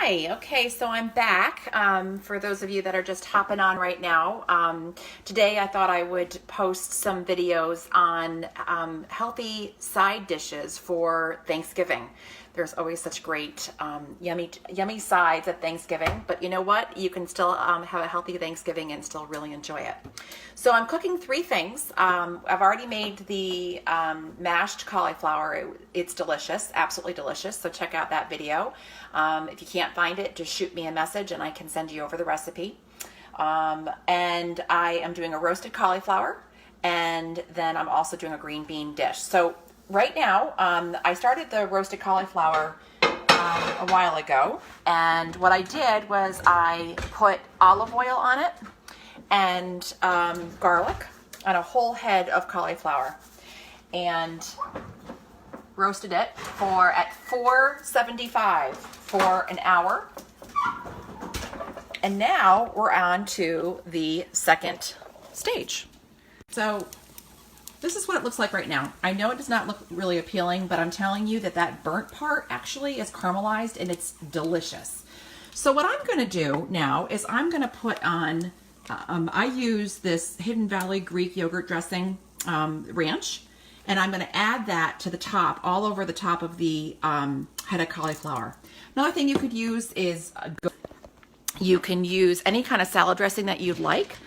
Hi, okay, so I'm back. For those of you that are just hopping on right now, today I thought I would post some videos on healthy side dishes for Thanksgiving. There's always such great yummy sides at Thanksgiving, but you know what? You can still have a healthy Thanksgiving and still really enjoy it. So I'm cooking three things. I've already made the mashed cauliflower. It's delicious, absolutely delicious, so check out that video. If you can't find it, just shoot me a message and I can send you over the recipe. And I am doing a roasted cauliflower, and then I'm also doing a green bean dish. So right now, I started the roasted cauliflower a while ago, and what I did was I put olive oil on it and garlic on a whole head of cauliflower, and roasted it at 475 for an hour. And now we're on to the second stage. So this is what it looks like right now. I know it does not look really appealing, but I'm telling you that burnt part actually is caramelized and it's delicious. So what I'm going to do now is I'm going to put on, I use this Hidden Valley Greek yogurt dressing ranch, and I'm going to add that to the top, all over the top of the head of cauliflower. Another thing you could use is, you can use any kind of salad dressing that you'd like.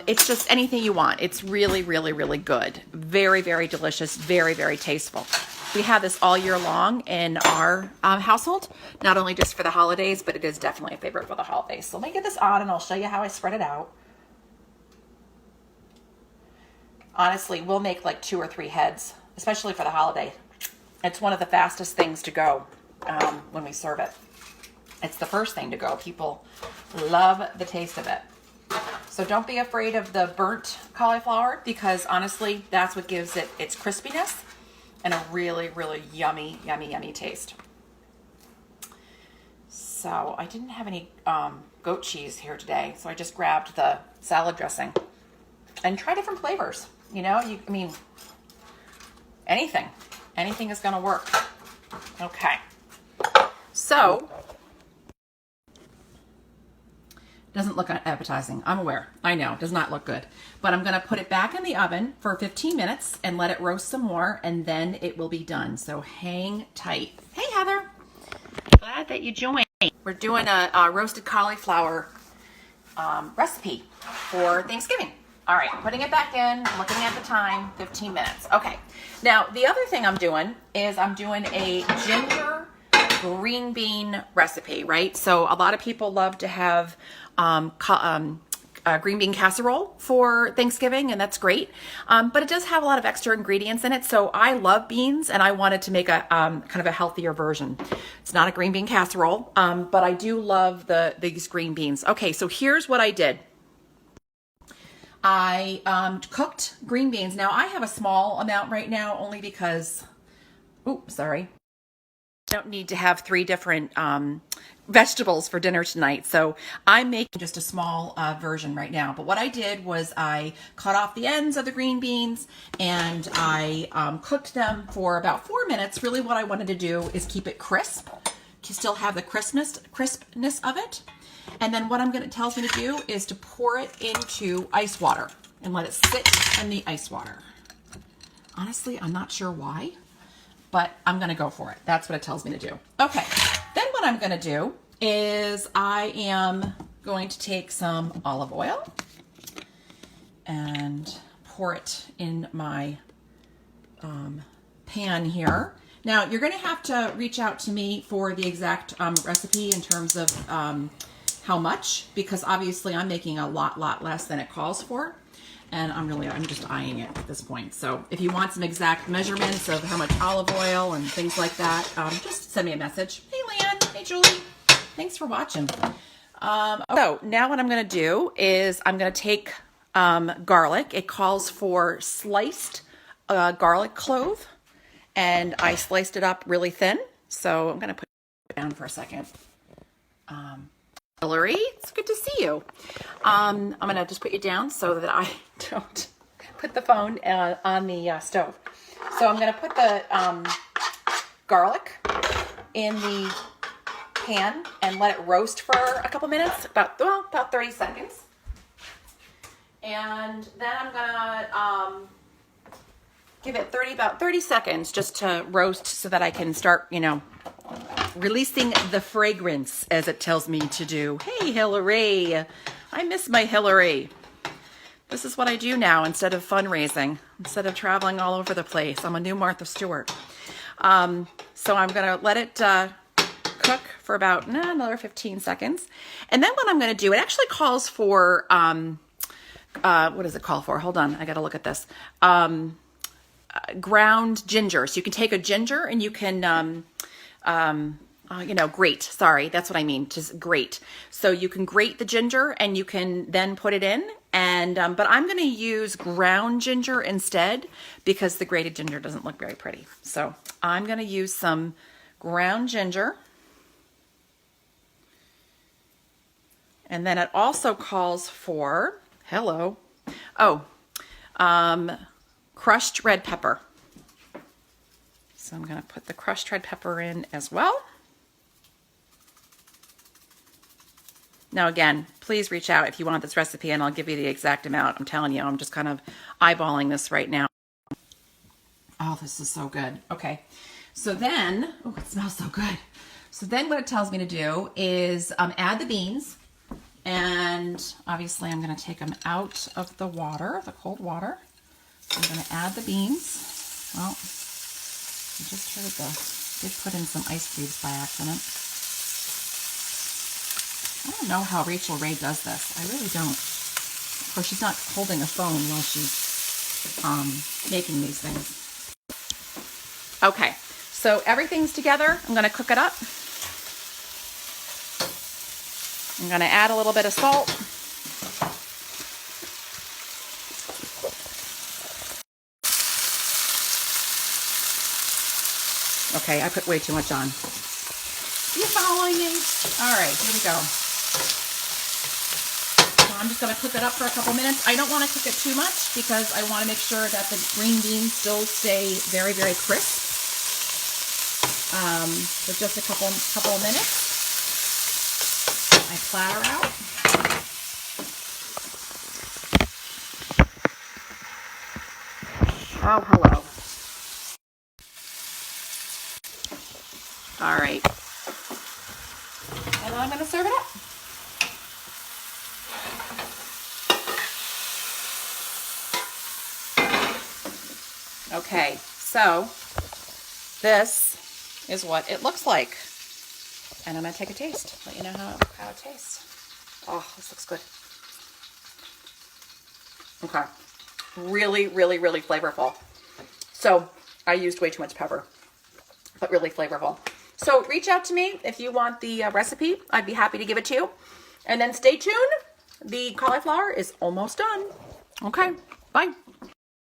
It's just anything you want. It's really, really, really good. Very, very delicious. Very, very tasteful. We have this all year long in our household, not only just for the holidays, but it is definitely a favorite for the holidays. So let me get this on and I'll show you how I spread it out. Honestly, we'll make like 2 or 3 heads, especially for the holiday. It's one of the fastest things to go when we serve it. It's the first thing to go. People love the taste of it. So don't be afraid of the burnt cauliflower, because honestly, that's what gives it its crispiness and a really, really yummy, yummy, yummy taste. So I didn't have any goat cheese here today, so I just grabbed the salad dressing and try different flavors. You know, I mean, anything is going to work. Okay. So doesn't look appetizing. I'm aware. I know, does not look good. But I'm going to put it back in the oven for 15 minutes and let it roast some more, and then it will be done. So hang tight. Hey, Heather. Glad that you joined. We're doing a roasted cauliflower recipe for Thanksgiving. All right, putting it back in, looking at the time, 15 minutes. Okay. Now, the other thing I'm doing is I'm doing a ginger green bean recipe, right? So a lot of people love to have green bean casserole for Thanksgiving, and that's great. But it does have a lot of extra ingredients in it. So I love beans, and I wanted to make a kind of a healthier version. It's not a green bean casserole, but I do love these green beans. Okay, so here's what I did. I cooked green beans. Now I have a small amount right now, only because, I don't need to have 3 different vegetables for dinner tonight. So I'm making just a small version right now. But what I did was I cut off the ends of the green beans and I cooked them for about 4 minutes. Really what I wanted to do is keep it crisp, to still have the crispness of it. And then what it tells me to do is to pour it into ice water and let it sit in the ice water. Honestly, I'm not sure why, but I'm going to go for it. That's what it tells me to do. Okay. Then what I'm going to do is I am going to take some olive oil and pour it in my pan here. Now, you're going to have to reach out to me for the exact recipe in terms of how much, because obviously I'm making a lot less than it calls for, and I'm just eyeing it at this point. So if you want some exact measurements of how much olive oil and things like that, just send me a message. Hey, Leanne. Hey, Julie. Thanks for watching. So now what I'm going to do is I'm going to take garlic. It calls for sliced garlic clove, and I sliced it up really thin. So I'm going to put it down for a second. Hillary, it's good to see you. I'm going to just put you down so that I don't put the phone on the stove. So I'm going to put the garlic in the pan and let it roast for a couple minutes, about 30 seconds. And then I'm gonna give it about 30 seconds just to roast so that I can start, releasing the fragrance as it tells me to do. Hey, Hillary. I miss my Hillary. This is what I do now instead of fundraising, instead of traveling all over the place. I'm a new Martha Stewart. So I'm going to let it cook for about another 15 seconds. And then what I'm going to do, it actually calls for, what does it call for? Hold on, I got to look at this. Ground ginger. So you can take a ginger and you can, grate. Sorry, that's what I mean. Just grate. So you can grate the ginger and you can then put it in. And but I'm going to use ground ginger instead because the grated ginger doesn't look very pretty. So I'm going to use some ground ginger. And then it also calls for, crushed red pepper. So I'm going to put the crushed red pepper in as well. Now again, please reach out if you want this recipe and I'll give you the exact amount. I'm telling you, I'm just kind of eyeballing this right now. Oh, this is so good. Okay. So then, oh, it smells so good. So then what it tells me to do is add the beans. And obviously I'm going to take them out of the water, the cold water. So I'm going to add the beans. Well, I just did put in some ice cubes by accident. I don't know how Rachel Ray does this. I really don't. Of course, she's not holding a phone while she's making these things. Okay, so everything's together. I'm going to cook it up. I'm going to add a little bit of salt. Okay, I put way too much on. Are you following me? All right, here we go. So I'm just going to cook it up for a couple minutes. I don't want to cook it too much because I want to make sure that the green beans still stay very, very crisp. For just a couple of minutes. I platter out. Oh, hello. All right. And I'm going to serve it up. Okay, so this is what it looks like. And I'm going to take a taste, let you know how it tastes. Oh, this looks good. Okay. Really, really, really flavorful. So I used way too much pepper, but really flavorful. So reach out to me if you want the recipe. I'd be happy to give it to you. And then stay tuned. The cauliflower is almost done. Okay, bye.